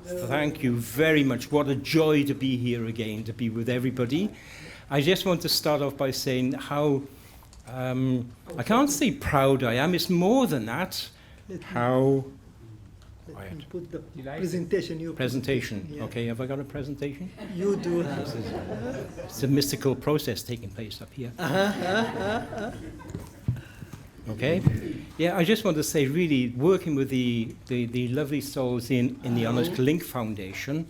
Thank you very much. What a joy to be here again, to be with everybody. I just want to start off by saying how, I can't say proud I am, it's more than that. How... Put the presentation. Yeah. Okay, have I got a presentation? You do. It's a mystical process taking place up here. Okay. Yeah, I just want to say, really, working with the lovely souls in the Honest Link Foundation,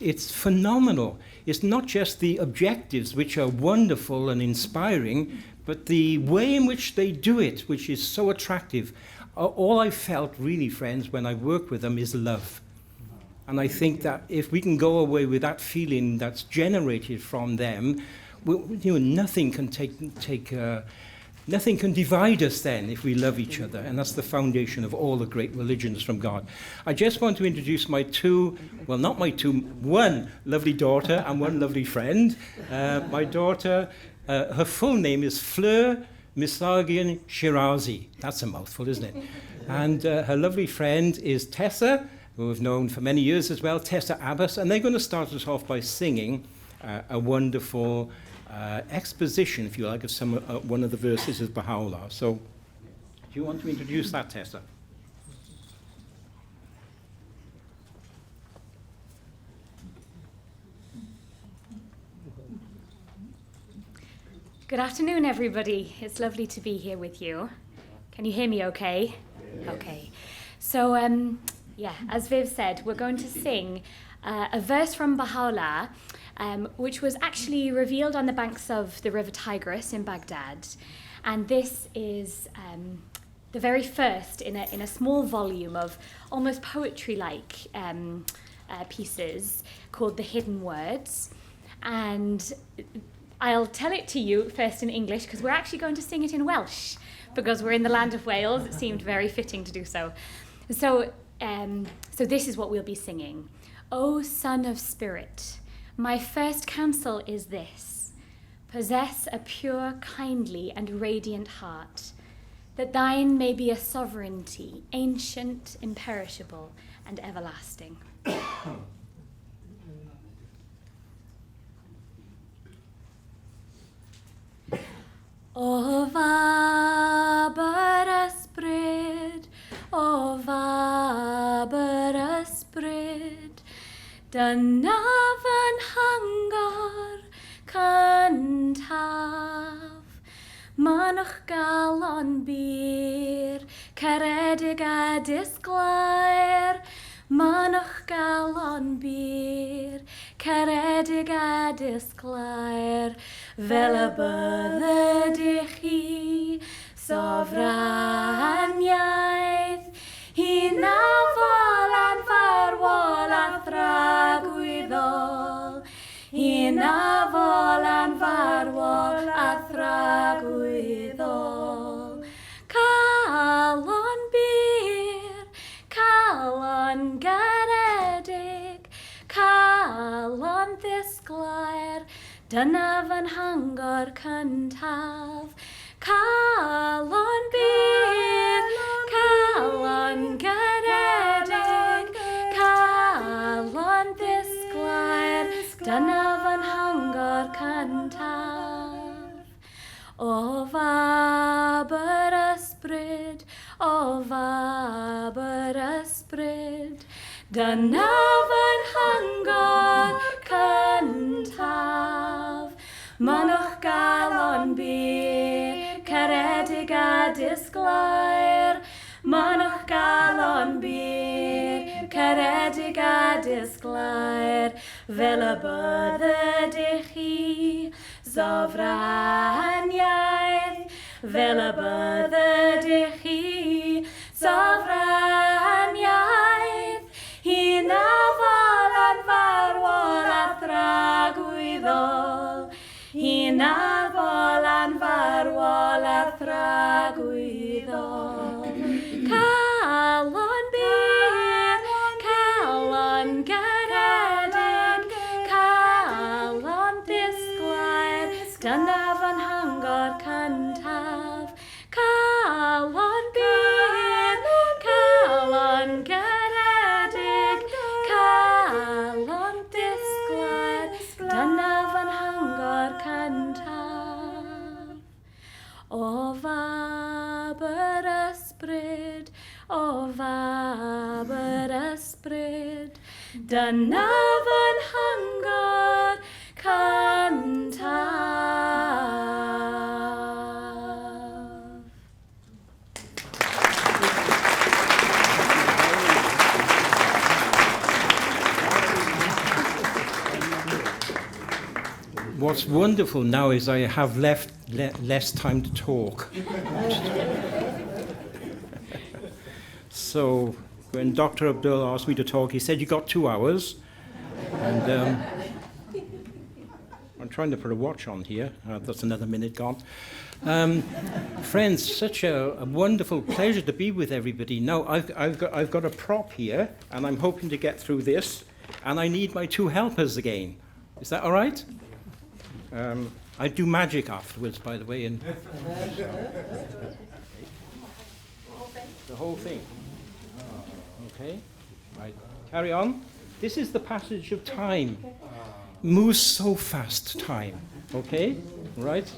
it's phenomenal. It's not just the objectives, which are wonderful and inspiring, but the way in which they do it, which is so attractive. All I felt, really, friends, when I work with them is love. And I think that if we can go away with that feeling that's generated from them, nothing can nothing can divide us then if we love each other. And that's the foundation of all the great religions from God. I just want to introduce my one lovely daughter and one lovely friend. My daughter, her full name is Fleur Misagian Shirazi. That's a mouthful, isn't it? And her lovely friend is Tessa, who I've known for many years as well, Tessa Abbas, and they're going to start us off by singing a wonderful exposition, if you like, of one of the verses of Baha'u'llah. So, do you want to introduce that, Tessa? Good afternoon, everybody. It's lovely to be here with you. Can you hear me okay? Yeah. Okay. So, as Viv said, we're going to sing a verse from Baha'u'llah, which was actually revealed on the banks of the River Tigris in Baghdad. And this is the very first in a small volume of almost poetry-like pieces called The Hidden Words. And I'll tell it to you first in English, because we're actually going to sing it in Welsh, because we're in the land of Wales. It seemed very fitting to do so. So this is what we'll be singing. O Son of Spirit, my first counsel is this: possess a pure, kindly, and radiant heart, that thine may be a sovereignty, ancient, imperishable, and everlasting. O vaber ysbryd, o vaber ysbryd, dyna fy nhangor cyntaf. Manwch galon bir, caredig a disglair. Manwch galon bir, caredig a disglair. Fel y bydded I chi, sofraniaeth, hi'n afol a'n farwol a thragwyddol. Hi'n afol a'n farwol a thragwyddol. Calon bir, calon garedig, calon ddisglair, dyna fy nhangor cyntaf. Calon bir, calon garedig, calon ddisglair, dyna fy nhangor cyntaf. O faber ysbryd, o faber ysbryd, dyna fy nhangor cyntaf. Manwch galon bir, caredig a disglair. Manwch galon bir, caredig a disglair. Fel y bydded I chi, sofraniaeth. Fel y bydded I chi, sofraniaeth. Hi'n afol a'n farwol a thragwyddol. Hi'n afol a'n farwol a thragwyddol. Calon bir, calon garedig, calon ddisglair, dyna fy nhangor cyntaf. Calon bir, calon garedig, ysbryd, o faber ysbryd, dyna fy'n hangor cyntaf. What's wonderful now is I have less time to talk. So when Dr. Abdul asked me to talk, he said, "You got 2 hours." And I'm trying to put a watch on here. That's another minute gone. Friends, such a wonderful pleasure to be with everybody. Now, I've got a prop here, and I'm hoping to get through this, and I need my 2 helpers again. Is that all right? I do magic afterwards, by the way. And the whole thing. Okay, right. Carry on. This is the passage of time. Moves so fast, time. Okay, right.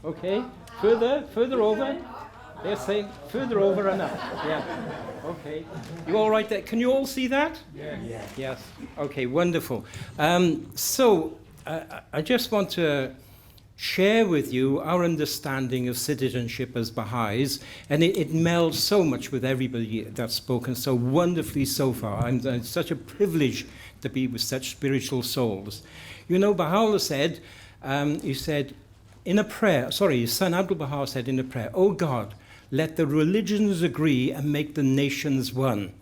Okay, further over. They're saying further over and up. Yeah. Okay. You all right there? Can you all see that? Yeah. Yes. Okay. Wonderful. I just want to share with you our understanding of citizenship as Baha'is, and it melds so much with everybody that's spoken so wonderfully so far. It's such a privilege to be with such spiritual souls. You know, Baha'u'llah said, he said in a prayer, his son Abdul Baha said in a prayer, "Oh God, let the religions agree and make the nations one."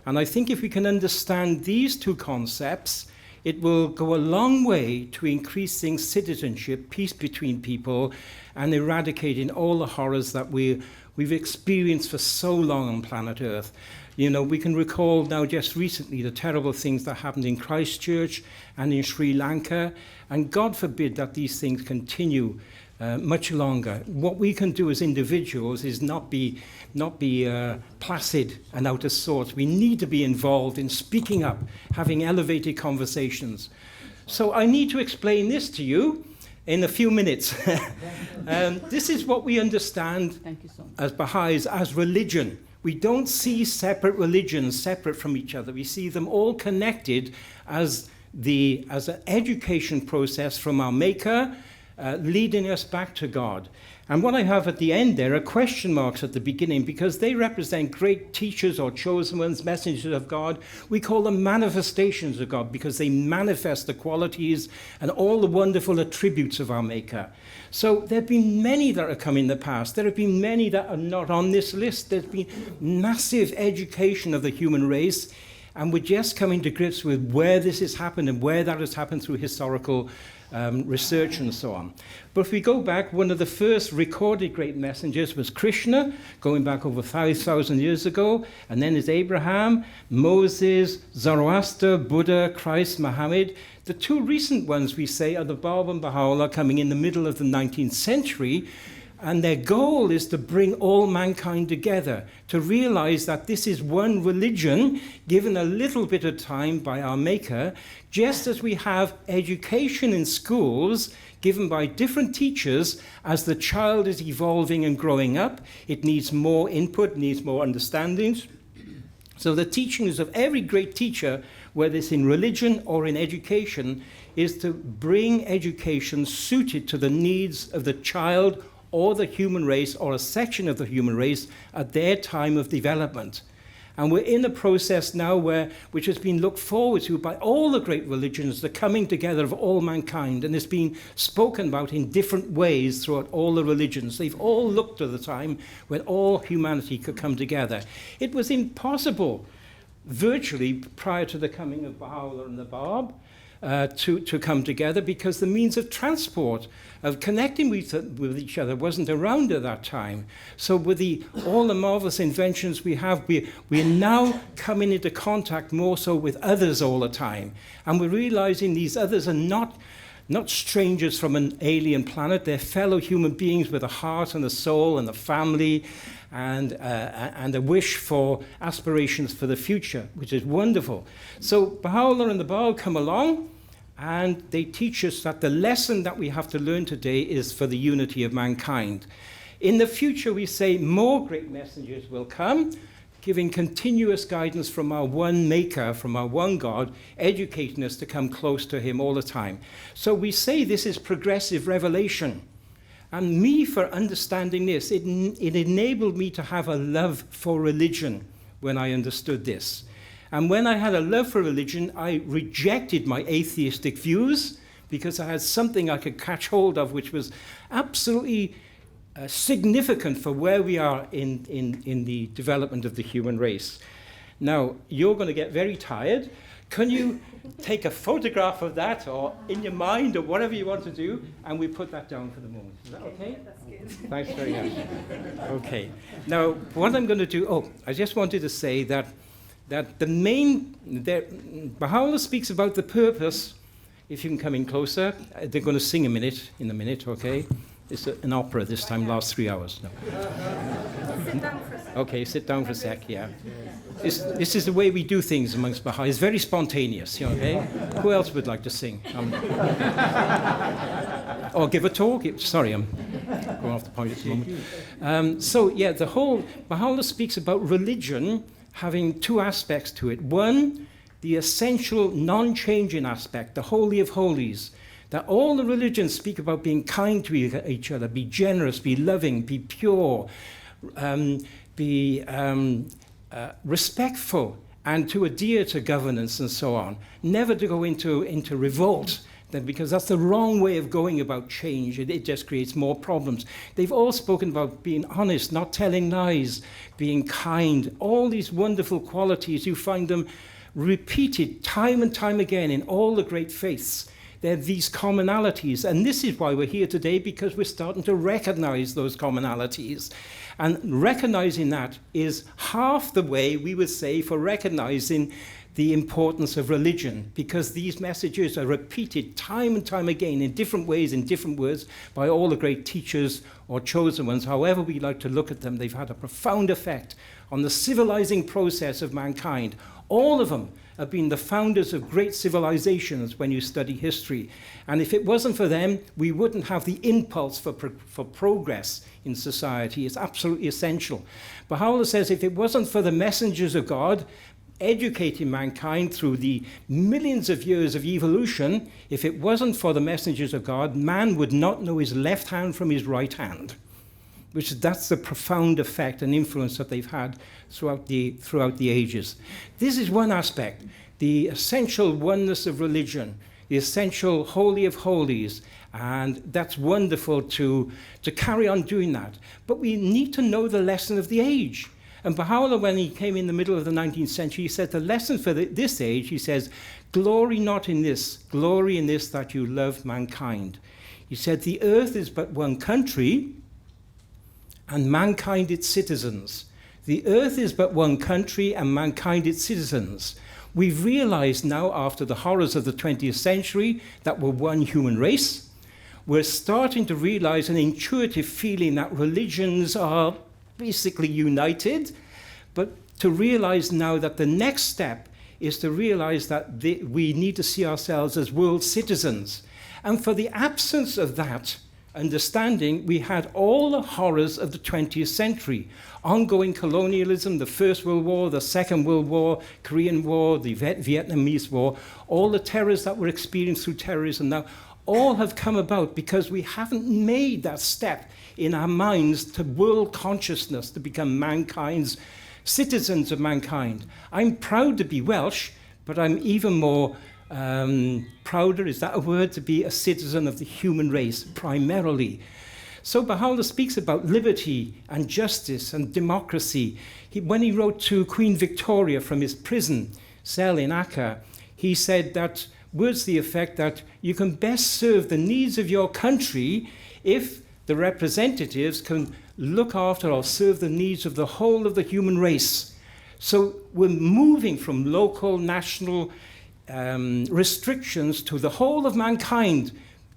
And I think if we can understand these 2 concepts, it will go a long way to increasing citizenship, peace between people, and eradicating all the horrors that we've experienced for so long on planet Earth. You know, we can recall now just recently the terrible things that happened in Christchurch and in Sri Lanka, and God forbid that these things continue much longer. What we can do as individuals is not be placid and out of sorts. We need to be involved in speaking up, having elevated conversations. So I need to explain this to you in a few minutes. This is what we understand as Baha'is as religion. We don't see separate religions separate from each other. We see them all connected as an education process from our Maker, leading us back to God. And what I have at the end there are question marks at the beginning because they represent great teachers or chosen ones, messengers of God. We call them manifestations of God because they manifest the qualities and all the wonderful attributes of our Maker. So there have been many that have come in the past. There have been many that are not on this list. There's been massive education of the human race, and we're just coming to grips with where this has happened and where that has happened through historical research and so on. But if we go back, one of the first recorded great messengers was Krishna, going back over 5,000 years ago, and then is Abraham, Moses, Zoroaster, Buddha, Christ, Muhammad. The 2 recent ones we say are the Bab and Baha'u'llah, coming in the middle of the 19th century, and their goal is to bring all mankind together, to realize that this is one religion given a little bit of time by our Maker, just as we have education in schools given by different teachers. As the child is evolving and growing up, it needs more input, needs more understandings. So the teachings of every great teacher, whether it's in religion or in education, is to bring education suited to the needs of the child or the human race, or a section of the human race at their time of development. And we're in a process now which has been looked forward to by all the great religions, the coming together of all mankind, and it's been spoken about in different ways throughout all the religions. They've all looked to the time when all humanity could come together. It was impossible, virtually, prior to the coming of Baha'u'llah and the Bab, to come together, because the means of transport, of connecting with each other, wasn't around at that time. So with all the marvelous inventions we have, we're now coming into contact more so with others all the time. And we're realizing these others are not strangers from an alien planet. They're fellow human beings with a heart and a soul and a family and a wish for aspirations for the future, which is wonderful. So Baha'u'llah and the Bab come along, and they teach us that the lesson that we have to learn today is for the unity of mankind. In the future, we say more great messengers will come, giving continuous guidance from our one maker, from our one God, educating us to come close to him all the time. So we say this is progressive revelation. And me, for understanding this, it enabled me to have a love for religion when I understood this. And when I had a love for religion, I rejected my atheistic views because I had something I could catch hold of which was absolutely significant for where we are in the development of the human race. Now, you're going to get very tired. Can you take a photograph of that, or in your mind, or whatever you want to do, and we put that down for the moment. Is that okay? That's good. Thanks very much. Okay. Now, what I'm going to do, I just wanted to say that Baha'u'llah speaks about the purpose. If you can come in closer, they're going to sing in a minute, okay? It's an opera this time, last 3 hours. No. Sit down for a second. Okay, sit down for a sec, yeah. This is the way we do things amongst Baha'i. It's very spontaneous, okay? Who else would like to sing? Or give a talk? Sorry, I'm going off the point at the moment. The whole Baha'u'llah speaks about religion having two aspects to it. One, the essential non-changing aspect, the Holy of Holies, that all the religions speak about being kind to each other, be generous, be loving, be pure, be respectful, and to adhere to governance and so on. Never to go into revolt, because that's the wrong way of going about change. It just creates more problems. They've all spoken about being honest, not telling lies, being kind, all these wonderful qualities. You find them repeated time and time again in all the great faiths. There are these commonalities, and this is why we're here today, because we're starting to recognize those commonalities. And recognizing that is half the way, we would say, for recognizing the importance of religion, because these messages are repeated time and time again in different ways, in different words, by all the great teachers or chosen ones. However we like to look at them, they've had a profound effect on the civilizing process of mankind. All of them have been the founders of great civilizations when you study history. And if it wasn't for them, we wouldn't have the impulse for progress in society. It's absolutely essential. Baha'u'llah says if it wasn't for the messengers of God educating mankind through the millions of years of evolution, if it wasn't for the messengers of God, man would not know his left hand from his right hand. That's the profound effect and influence that they've had throughout the ages. This is one aspect, the essential oneness of religion, the essential holy of holies, and that's wonderful to carry on doing that. But we need to know the lesson of the age. And Baha'u'llah, when he came in the middle of the 19th century, he said the lesson for this age, he says, glory not in this, glory in this that you love mankind. He said the earth is but one country, and mankind its citizens. The earth is but one country, and mankind its citizens. We've realized now, after the horrors of the 20th century, that we're one human race. We're starting to realize an intuitive feeling that religions are basically united, but to realize now that the next step is to realize that we need to see ourselves as world citizens. And for the absence of that understanding, we had all the horrors of the 20th century. Ongoing colonialism, the First World War, the Second World War, Korean War, the Vietnamese War, all the terrors that were experienced through terrorism now, all have come about because we haven't made that step in our minds to world consciousness, to become mankind's citizens of mankind. I'm proud to be Welsh, but I'm even more prouder, is that a word, to be a citizen of the human race, primarily. So Baha'u'llah speaks about liberty and justice and democracy. When he wrote to Queen Victoria from his prison cell in Akka, he said that words to the effect that you can best serve the needs of your country if the representatives can look after or serve the needs of the whole of the human race. So we're moving from local, national restrictions to the whole of mankind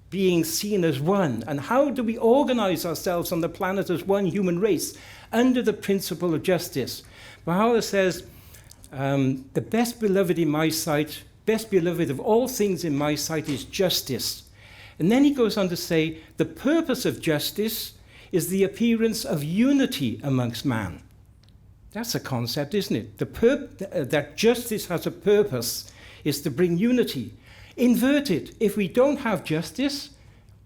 being seen as one. And how do we organize ourselves on the planet as one human race under the principle of justice? Baha'u'llah says, the best beloved in my sight, best beloved of all things in my sight is justice. And then he goes on to say, the purpose of justice is the appearance of unity amongst man. That's a concept, isn't it? That justice has a purpose is to bring unity. Invert it. If we don't have justice,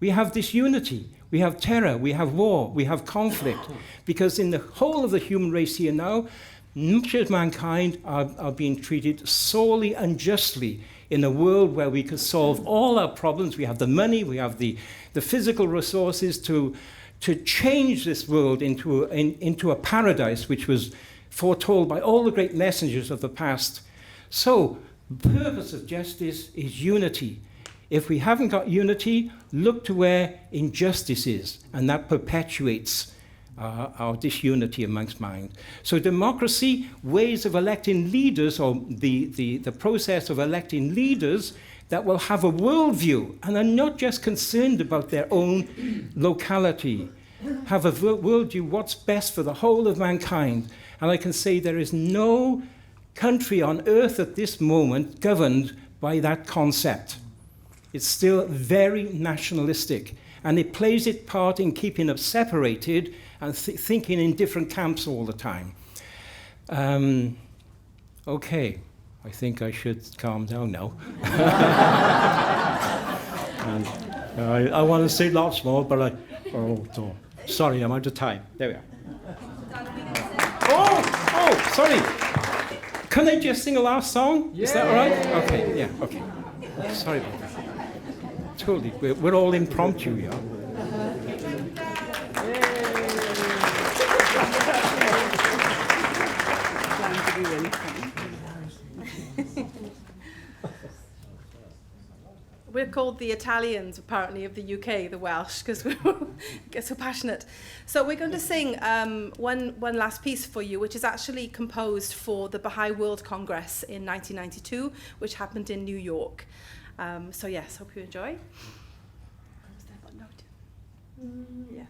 we have disunity. We have terror, we have war, we have conflict. Because in the whole of the human race here now, much of mankind are being treated sorely unjustly in a world where we could solve all our problems. We have the money, we have the physical resources to change this world into a paradise which was foretold by all the great messengers of the past. So, the purpose of justice is unity. If we haven't got unity, look to where injustice is, and that perpetuates our disunity amongst mind. So democracy, ways of electing leaders, or the process of electing leaders that will have a worldview and are not just concerned about their own locality, have a worldview, what's best for the whole of mankind. And I can say there is no country on earth at this moment governed by that concept. It's still very nationalistic, and it plays its part in keeping us separated and thinking in different camps all the time. Okay, I think I should calm down now. And, I want to say lots more, but sorry, I'm out of time. There we are. Oh, sorry. Can I just sing a last song? Is that all right? Okay, yeah, okay. Sorry about that. Totally, we're all impromptu, yeah. We're called the Italians, apparently, of the UK, the Welsh, because we get so passionate. So we're going to sing one last piece for you, which is actually composed for the Baha'i World Congress in 1992, which happened in New York. So yes, hope you enjoy. Yes.